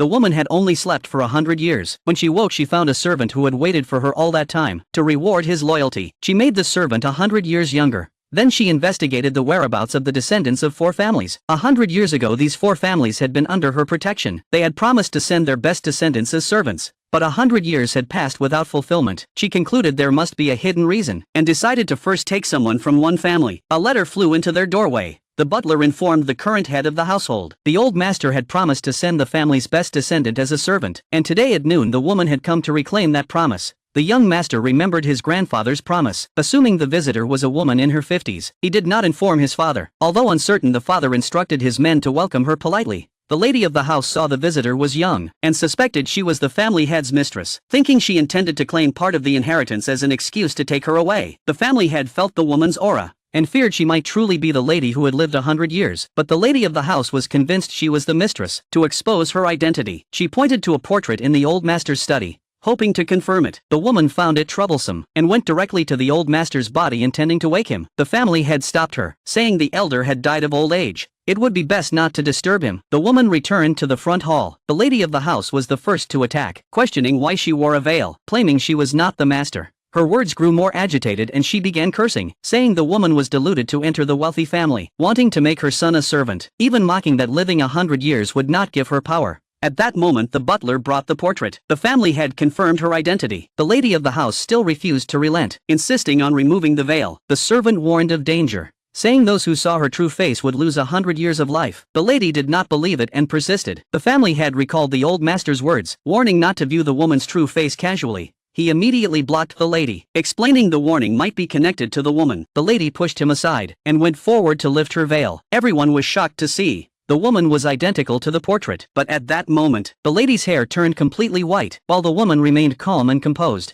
The woman had only slept for 100 years. When she woke, she found a servant who had waited for her all that time. To reward his loyalty, she made the servant 100 years younger. Then she investigated the whereabouts of the descendants of 4 families. 100 years ago, these 4 families had been under her protection. They had promised to send their best descendants as servants. But 100 years had passed without fulfillment. She concluded there must be a hidden reason, and decided to first take someone from one family. A letter flew into their doorway. The butler informed the current head of the household. The old master had promised to send the family's best descendant as a servant, and today at noon the woman had come to reclaim that promise. The young master remembered his grandfather's promise. Assuming the visitor was a woman in her 50s, he did not inform his father. Although uncertain, the father instructed his men to welcome her politely. The lady of the house saw the visitor was young, and suspected she was the family head's mistress, thinking she intended to claim part of the inheritance as an excuse to take her away. The family head felt the woman's aura, and feared she might truly be the lady who had lived 100 years. But the lady of the house was convinced she was the mistress. To expose her identity, she pointed to a portrait in the old master's study, hoping to confirm it. The woman found it troublesome, and went directly to the old master's body intending to wake him. The family head stopped her, saying the elder had died of old age. It would be best not to disturb him. The woman returned to the front hall. The lady of the house was the first to attack, questioning why she wore a veil, claiming she was not the master. Her words grew more agitated and she began cursing, saying the woman was deluded to enter the wealthy family, wanting to make her son a servant, even mocking that living 100 years would not give her power. At that moment the butler brought the portrait. The family head confirmed her identity. The lady of the house still refused to relent, insisting on removing the veil. The servant warned of danger, saying those who saw her true face would lose 100 years of life. The lady did not believe it and persisted. The family head recalled the old master's words, warning not to view the woman's true face casually. He immediately blocked the lady, explaining the warning might be connected to the woman. The lady pushed him aside, and went forward to lift her veil. Everyone was shocked to see the woman was identical to the portrait. But at that moment, the lady's hair turned completely white, while the woman remained calm and composed.